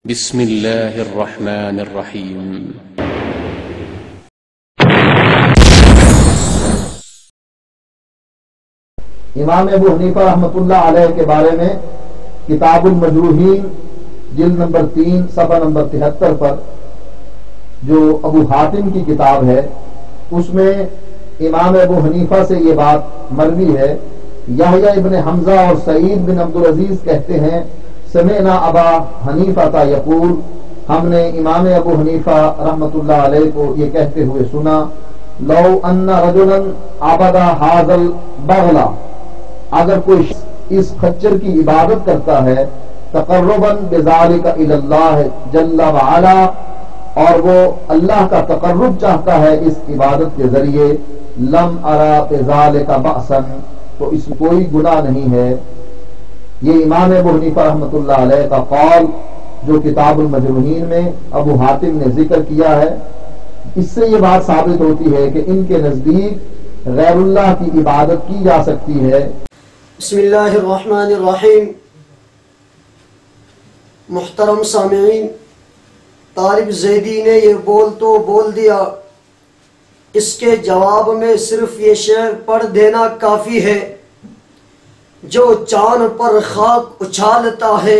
بسم اللہ الرحمن الرحیم۔ امام ابو حنیفہ رحمۃ اللہ علیہ کے بارے میں کتاب المجروحین جلد نمبر 3 صفحہ نمبر 73 پر جو ابو حاتم کی کتاب ہے اس میں امام ابو حنیفہ سے یہ بات مروی ہے۔ یحییٰ ابن حمزہ اور سعید بن عبدالعزیز کہتے ہیں سمعنا ابا حنیفہ یقول، ہم نے امام ابو حنیفہ رحمۃ اللہ علیہ کو یہ کہتے ہوئے سنا، لو ان رجلا عبد ھذا البغل، اگر کوئی اس خچر کی عبادت کرتا ہے تقربا بذلک الی اللہ جل وعلا، اور وہ اللہ کا تقرب چاہتا ہے اس عبادت کے ذریعے، لم ارى بذلک بأسا، تو اس میں کوئی گناہ نہیں ہے۔ یہ امام ابو حنیفہ رحمۃ اللہ علیہ کا قول جو کتاب المجروحین میں ابو حاتم نے ذکر کیا ہے، اس سے یہ بات ثابت ہوتی ہے کہ ان کے نزدیک غیر اللہ کی عبادت کی جا سکتی ہے۔ بسم اللہ الرحمن الرحیم۔ محترم سامعین، طالب زیدی نے یہ بول دیا، اس کے جواب میں صرف یہ شعر پڑھ دینا کافی ہے، جو چاند پر خاک اچھالتا ہے،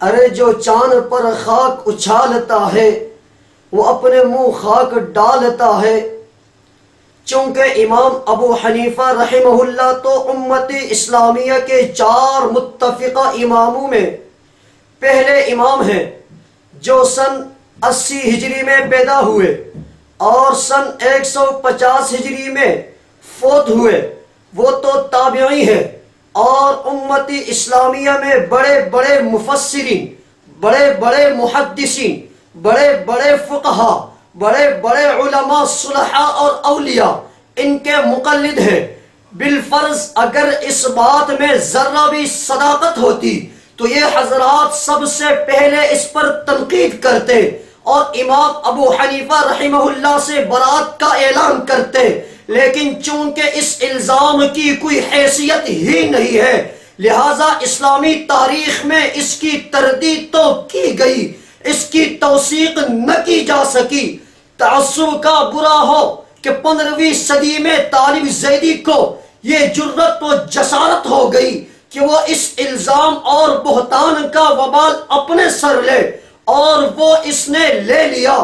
ارے جو چاند پر خاک اچھالتا ہے وہ اپنے منہ خاک ڈالتا ہے۔ چونکہ امام ابو حنیفہ رحمہ اللہ تو امت اسلامیہ کے 4 متفقہ اماموں میں پہلے امام ہیں جو سن 80 ہجری میں پیدا ہوئے اور سن 150 ہجری میں فوت ہوئے، وہ تو تابعی ہیں، اور امتی اسلامیہ میں بڑے بڑے مفسرین، بڑے بڑے محدثین، بڑے بڑے فقہا، بڑے بڑے علماء صلحاء اور اولیاء ان کے مقلد ہیں۔ بالفرض اگر اس بات میں ذرہ بھی صداقت ہوتی تو یہ حضرات سب سے پہلے اس پر تنقید کرتے اور امام ابو حنیفہ رحمہ اللہ سے برات کا اعلان کرتے، لیکن چونکہ اس الزام کی کوئی حیثیت ہی نہیں ہے، لہذا اسلامی تاریخ میں اس کی تردید تو کی گئی، اس کی توثیق نہ کی جا سکی۔ تعصب کا برا ہو کہ 15ویں صدی میں طالب زیدی کو یہ جرت و جسارت ہو گئی کہ وہ اس الزام اور بہتان کا وبال اپنے سر لے، اور وہ اس نے لے لیا،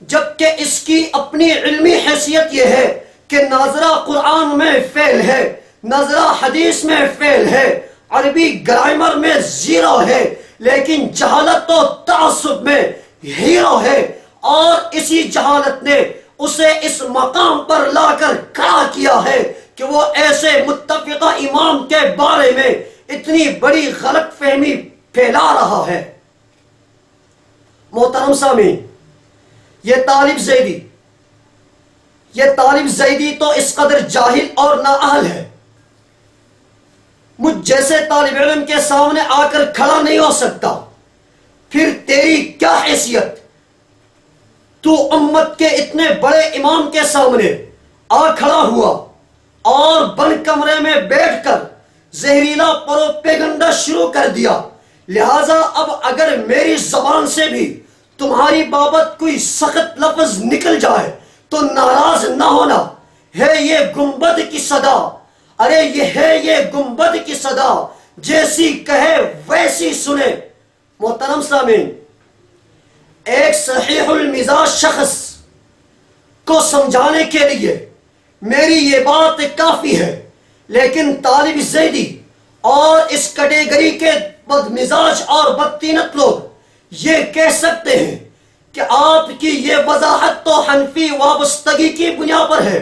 جبکہ اس کی اپنی علمی حیثیت یہ ہے کہ ناظرہ قرآن میں فیل ہے، ناظرہ حدیث میں فیل ہے، عربی گرامر میں 0 ہے، لیکن جہالت و تعصب میں ہیرو ہے، اور اسی جہالت نے اسے اس مقام پر لا کر کھڑا کیا ہے کہ وہ ایسے متفقہ امام کے بارے میں اتنی بڑی غلط فہمی پھیلا رہا ہے۔ محترم سامعین، یہ طالب زیدی تو اس قدر جاہل اور نااہل ہے، مجھ جیسے طالب علم کے سامنے آ کر کھڑا نہیں ہو سکتا، پھر تیری کیا حیثیت؟ تو امت کے اتنے بڑے امام کے سامنے آ کھڑا ہوا اور بند کمرے میں بیٹھ کر زہریلا پروپیگنڈا شروع کر دیا، لہذا اب اگر میری زبان سے بھی تمہاری بابت کوئی سخت لفظ نکل جائے تو ناراض نہ ہونا، ہے یہ گنبد کی صدا، ارے یہ ہے یہ گنبد کی صدا، جیسی کہے ویسی سنے۔ محترم سامعین، ایک صحیح المزاج شخص کو سمجھانے کے لیے میری یہ بات کافی ہے، لیکن طالب زیدی اور اس کیٹیگری کے بدمزاج اور بدطینت لوگ یہ کہہ سکتے ہیں کہ آپ کی یہ وضاحت تو حنفی وابستگی کی بنیاد پر ہے،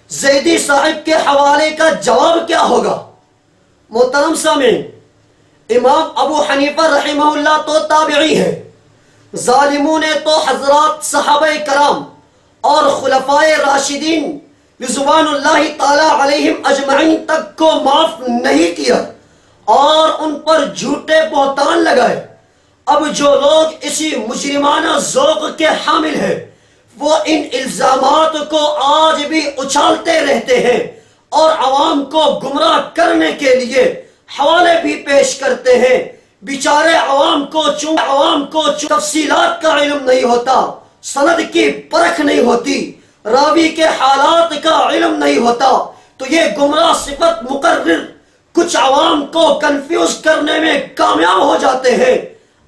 زیدی صاحب کے حوالے کا جواب کیا ہوگا؟ محترم سامعین، امام ابو حنیفہ رحمہ اللہ تو تابعی ہے، ظالموں نے تو حضرات صحابہ کرام اور خلفائے راشدین رضوان اللہ تعالی علیہم اجمعین تک کو معاف نہیں کیا اور ان پر جھوٹے بہتان لگائے۔ اب جو لوگ اسی مجرمانہ ذوق کے حامل ہیں وہ ان الزامات کو آج بھی اچھالتے رہتے ہیں اور عوام کو گمراہ کرنے کے لیے حوالے بھی پیش کرتے ہیں، بیچارے عوام کو تفصیلات کا علم نہیں ہوتا، سند کی پرکھ نہیں ہوتی، راوی کے حالات کا علم نہیں ہوتا، تو یہ گمراہ صفت مقرر کچھ عوام کو کنفیوز کرنے میں کامیاب ہو جاتے ہیں۔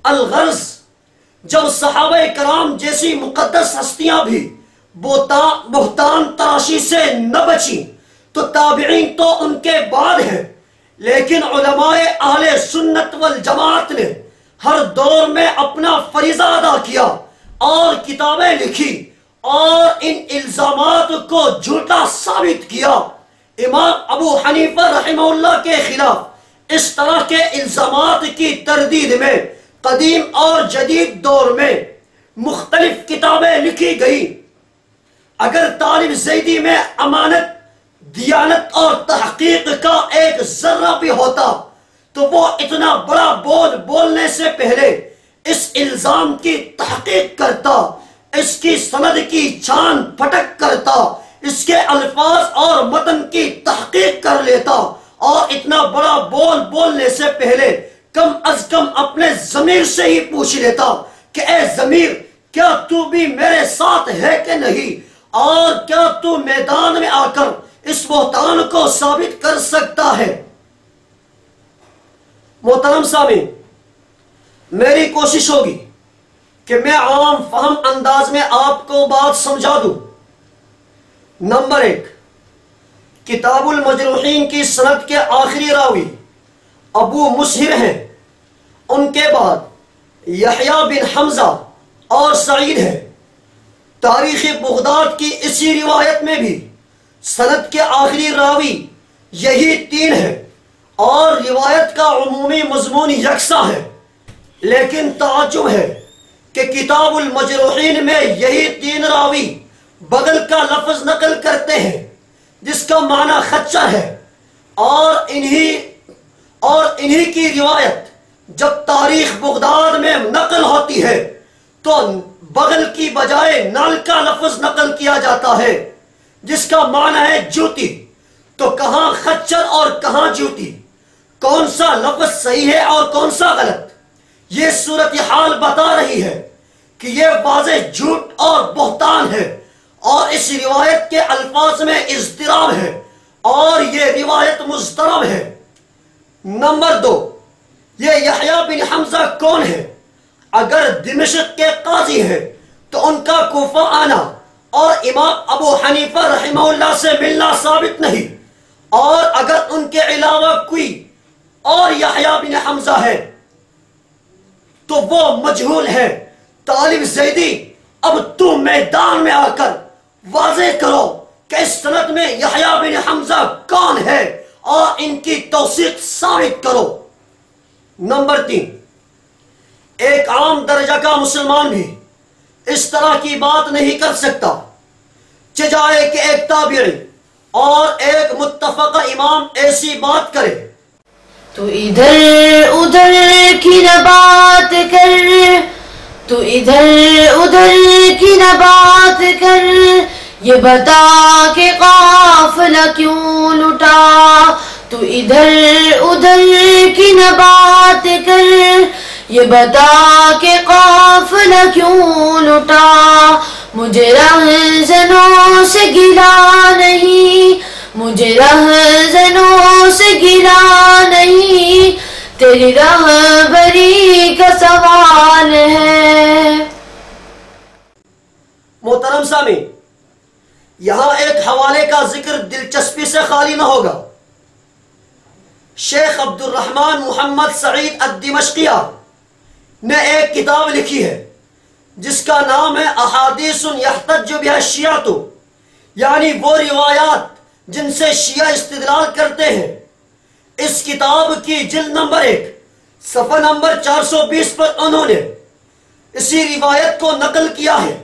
الغرض جب صحابہ کرام جیسی مقدس ہستیاں بھی بہتان تراشی سے نہ بچی تو تابعین تو ان کے بعد ہیں، لیکن علماء اہل سنت والجماعت نے ہر دور میں اپنا فریضہ ادا کیا اور کتابیں لکھی اور ان الزامات کو جھوٹا ثابت کیا۔ امام ابو حنیفہ رحمہ اللہ کے خلاف اس طرح کے الزامات کی تردید میں قدیم اور جدید دور میں مختلف کتابیں لکھی گئی۔ اگر طالب زیدی میں امانت، دیانت اور تحقیق کا ایک ذرہ بھی ہوتا تو وہ اتنا بڑا بول بولنے سے پہلے اس الزام کی تحقیق کرتا، اس کی سند کی چھان پھٹک کرتا، اس کے الفاظ اور متن کی تحقیق کر لیتا، اور اتنا بڑا بول بولنے سے پہلے کم از کم اپنے ضمیر سے ہی پوچھ لیتا کہ اے ضمیر، کیا تو بھی میرے ساتھ ہے کہ نہیں، اور کیا تو میدان میں آ کر اس بہتان کو ثابت کر سکتا ہے۔ محترم سامعین، میری کوشش ہوگی کہ میں عام فہم انداز میں آپ کو بات سمجھا دوں۔ نمبر 1، کتاب المجروحین کی سند کے آخری راوی ابو مسہر ہیں، ان کے بعد یحییٰ بن حمزہ اور سعید ہیں۔ تاریخ بغداد کی اسی روایت میں بھی سند کے آخری راوی یہی 3 ہیں اور روایت کا عمومی مضمون یکساں ہے، لیکن تعجب ہے کہ کتاب المجروحین میں یہی 3 راوی بغل کا لفظ نقل کرتے ہیں جس کا معنی خچر ہے، اور انہی کی روایت جب تاریخ بغداد میں نقل ہوتی ہے تو بغل کی بجائے نال کا لفظ نقل کیا جاتا ہے جس کا معنی ہے جوتی۔ تو کہاں خچر اور کہاں جوتی، کون سا لفظ صحیح ہے اور کون سا غلط؟ یہ صورتحال بتا رہی ہے کہ یہ واضح جھوٹ اور بہتان ہے، اور اس روایت کے الفاظ میں اضطراب ہے، اور یہ روایت مضطرب ہے۔ نمبر 2، یہ یحییٰ بن حمزہ کون ہے؟ اگر دمشق کے قاضی ہیں تو ان کا کوفہ آنا اور امام ابو حنیفہ رحمہ اللہ سے ملنا ثابت نہیں، اور اگر ان کے علاوہ کوئی اور یحییٰ بن حمزہ ہے تو وہ مجہول ہے۔ طالب زیدی، اب تو میدان میں آ کر واضح کرو کہ اس سند میں یحییٰ بن حمزہ کون ہے اور ان کی توثیق ثابت کرو۔ نمبر 3، ایک عام درجہ کا مسلمان بھی اس طرح کی بات نہیں کر سکتا، چاہے کہ ایک تابعی اور ایک متفق امام ایسی بات کرے۔ تو ادھر ادھر کی نہ بات کر، تو ادھر ادھر کی نہ بات کر، یہ بتا کہ قافلہ کیوں لٹا۔ تو ادھر ادھر کی نہ بات کر، یہ بتا کہ قافلہ کیوں لٹا۔ مجھے رہزنوں سے گلا نہیں، مجھے رہزنوں سے گلا نہیں، تیری رہبری کا سوال ہے۔ محترم سامعین، یہاں ایک حوالے کا ذکر دلچسپی سے خالی نہ ہوگا۔ شیخ عبد الرحمن محمد سعید الدمشقیہ نے ایک کتاب لکھی ہے جس کا نام ہے احادیث یحتج بها الشیعۃ، یعنی وہ روایات جن سے شیعہ استدلال کرتے ہیں۔ اس کتاب کی جلد نمبر 1 صفحہ نمبر 420 پر انہوں نے اسی روایت کو نقل کیا ہے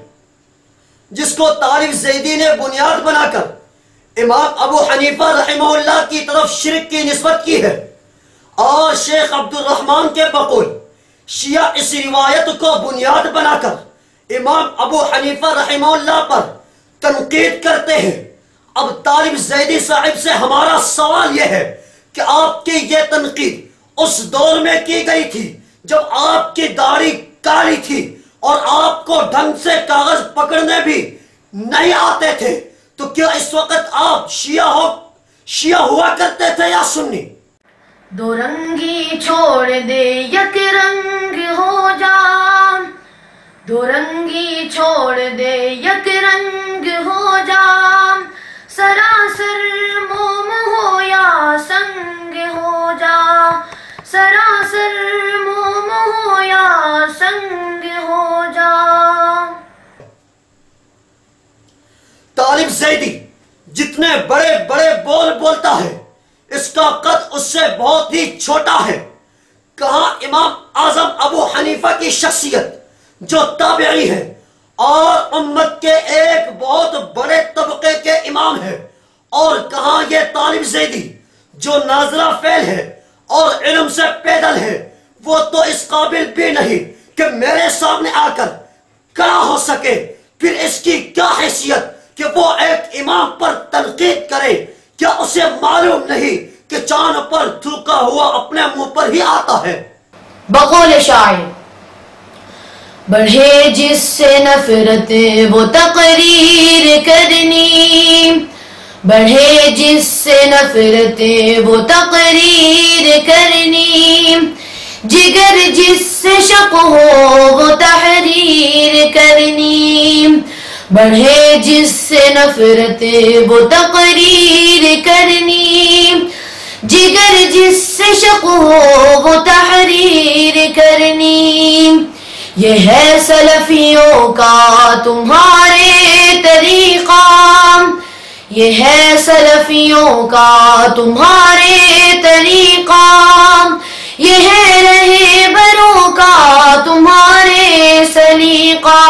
جس کو طالب زیدی نے بنیاد بنا کر امام ابو حنیفہ رحمہ اللہ کی طرف شرک کی نسبت کی ہے، اور شیخ عبد الرحمن کے بقول شیعہ اس روایت کو بنیاد بنا کر امام ابو حنیفہ رحمہ اللہ پر تنقید کرتے ہیں۔ اب طالب زیدی صاحب سے ہمارا سوال یہ ہے کہ آپ کی یہ تنقید اس دور میں کی گئی تھی جب آپ کی داڑھی کالی تھی اور آپ کو ڈھنگ سے کاغذ پکڑنے بھی نہیں آتے تھے، تو کیا اس وقت آپ شیعہ ہوا کرتے تھے یا سنی؟ دو رنگی چھوڑ دے یک رنگ ہو جا، دو رنگی چھوڑ دے یک رنگ ہو جا، سراسر موم ہو یا سنگ ہو جا، سراسر موم ہو یا سنگ ہو جا۔ طالب زیدی جتنے بڑے بڑے بول بولتا ہے اس کا قد اس سے بہت ہی چھوٹا ہے۔ کہاں امام اعظم ابو حنیفہ کی شخصیت جو تابعی ہے اور امت کے ایک بہت بڑے طبقے کے امام ہے، اور کہاں یہ طالب زیدی جو ناظرہ فعل ہے اور علم سے پیدل ہے، وہ تو اس قابل بھی نہیں کہ میرے سامنے آ کر کھڑا ہو سکے، پھر اس کی کیا حیثیت کہ وہ ایک امام پر تنقید کرے؟ کیا اسے معلوم نہیں کہ چاند پر تھوکا ہوا اپنے منہ پر ہی آتا ہے؟ بقول شاعر، بڑھے جس سے نفرت وہ تقریر کرنی، بڑھے جس سے نفرت وہ تقریر کرنی، جگر جس سے شک ہو وہ تحریر کرنی، بڑھے جس سے نفرت وہ تقریر کرنی، جگر جس سے شک ہو وہ تحریر کرنی۔ یہ ہے سلفیوں کا تمہارے طریقہ، یہ ہے سلفیوں کا تمہارے طریقہ، یہ ہے رہبروں کا تمہارے سلیقہ،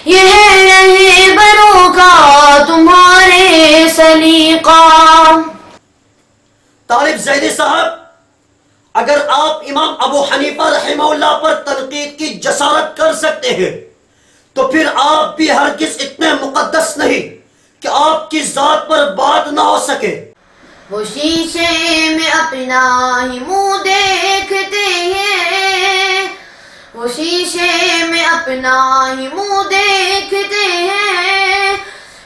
یہ ہے رہبروں کا تمہارے سلیقہ۔ طالب زیدی صاحب، اگر آپ امام ابو حنیفہ رحمہ اللہ پر تنقید کی جسارت کر سکتے ہیں تو پھر آپ بھی ہرگز اتنے مقدس نہیں کہ آپ کی ذات پر بات نہ ہو سکے۔ وہ شیشے میں اپنا ہی منہ دیکھتے ہیں، وہ شیشے میں اپنا ہی منہ دیکھتے ہیں،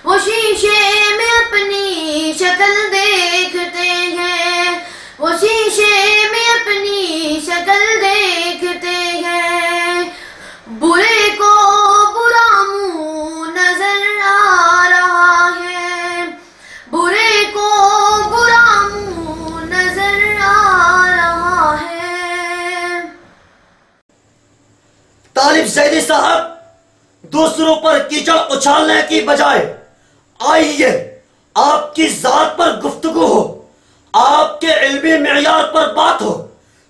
وہ شیشے میں اپنی شکل دیکھتے ہیں، وہ شیشے میں اپنی شکل دیکھتے ہیں، برے کو برا منہ نظر آ رہا ہے، برے کو برا منہ نظر آ رہا ہے۔ طالب زیدی صاحب، دوسروں پر کیچڑ اچھالنے کی بجائے آئیے آپ کی ذات پر گفتگو ہو، آپ کے علمی معیار پر بات ہو،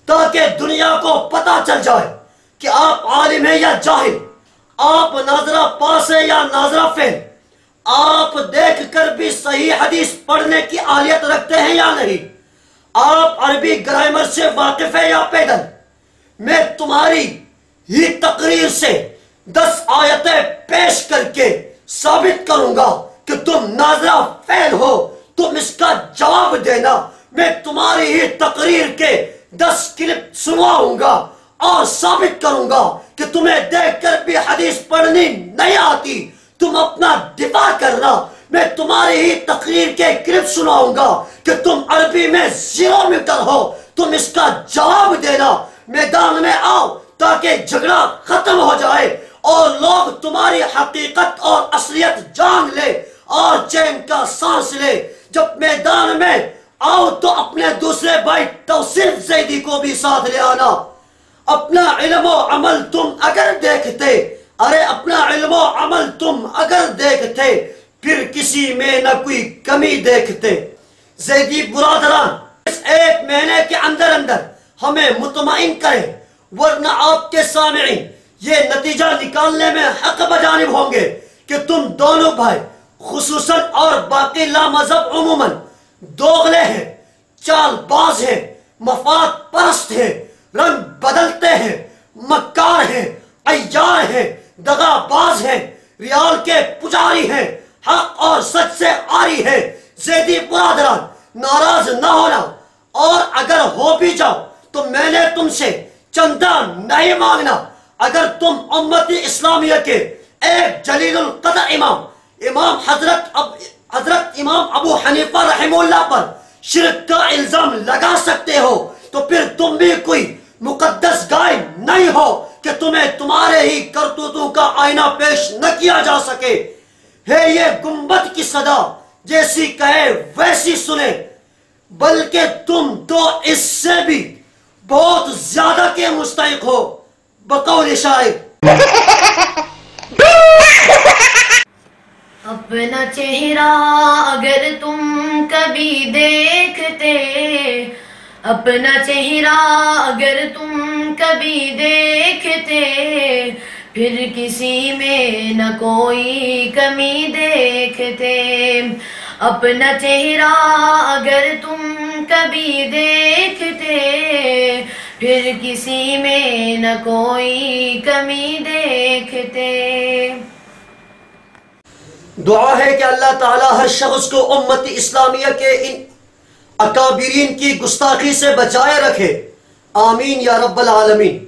تاکہ دنیا کو پتہ چل جائے کہ آپ عالم ہیں یا جاہل، آپ ناظرہ پاس ہے یا ناظرہ فیل، آپ دیکھ کر بھی صحیح حدیث پڑھنے کی اہلیت رکھتے ہیں یا نہیں، آپ عربی گرامر سے واقف ہے یا پیدل۔ میں تمہاری ہی تقریر سے 10 آیتیں پیش کر کے ثابت کروں گا کہ تم ناظرہ فعل ہو، تم اس کا جواب دینا۔ میں تمہاری ہی تقریر کے 10 کلپ سنواؤں گا اور ثابت کروں گا کہ تمہیں دیکھ کر بھی حدیث پڑھنی نہیں آتی، تم اپنا دفاع کرنا۔ میں تمہاری ہی تقریر کے کلپ سنواؤں گا کہ تم عربی میں 0 میٹر ہو، تم اس کا جواب دینا۔ میدان میں آؤ تاکہ جھگڑا ختم ہو جائے اور لوگ تمہاری حقیقت اور اصلیت جان لے اور چین کا سانس لے۔ جب میدان میں آؤ تو اپنے دوسرے بھائی توصیف زیدی کو بھی ساتھ لے آنا۔ اپنا علم و عمل تم اگر دیکھتے، ارے اپنا علم و عمل تم اگر دیکھتے، پھر کسی میں نہ کوئی کمی دیکھتے۔ زیدی برادران، اس 1 مہینے کے اندر ہمیں مطمئن کریں، ورنہ آپ کے سامعین یہ نتیجہ نکالنے میں حق بجانب ہوں گے کہ تم دونوں بھائی خصوصاً اور باقی لامذہب عموماً دوغلے ہیں، چال باز ہیں، مفاد پرست ہیں، رنگ بدلتے ہیں، مکار ہیں، عیار ہیں، دغا باز ہیں، ریال کے پجاری ہیں، حق اور سچ سے عاری ہیں۔ زیدی برادران، ناراض نہ ہونا، اور اگر ہو بھی جاؤ تو میں نے تم سے چندہ نہیں مانگنا۔ اگر تم امت اسلامیہ کے ایک جلیل القدر امام حضرت امام ابو حنیفہ رحمہ اللہ پر شرک کا الزام لگا سکتے ہو تو پھر تم بھی کوئی مقدس گائے نہیں ہو کہ تمہیں تمہارے ہی کرتوتوں کا آئینہ پیش نہ کیا جا سکے۔ ہے یہ گنبد کی صدا جیسی کہے ویسی سنے، بلکہ تم تو اس سے بھی بہت زیادہ کے مستحق ہو۔ بقول شاعر اپنا چہرہ اگر تم کبھی دیکھتے، اپنا چہرہ اگر تم کبھی دیکھتے، پھر کسی میں نہ کوئی کمی دیکھتے۔ اپنا چہرہ اگر تم کبھی دیکھتے، پھر کسی میں نہ کوئی کمی دیکھتے۔ دعا ہے کہ اللہ تعالیٰ ہر شخص کو امت اسلامیہ کے ان اکابرین کی گستاخی سے بچائے رکھے، آمین یا رب العالمین۔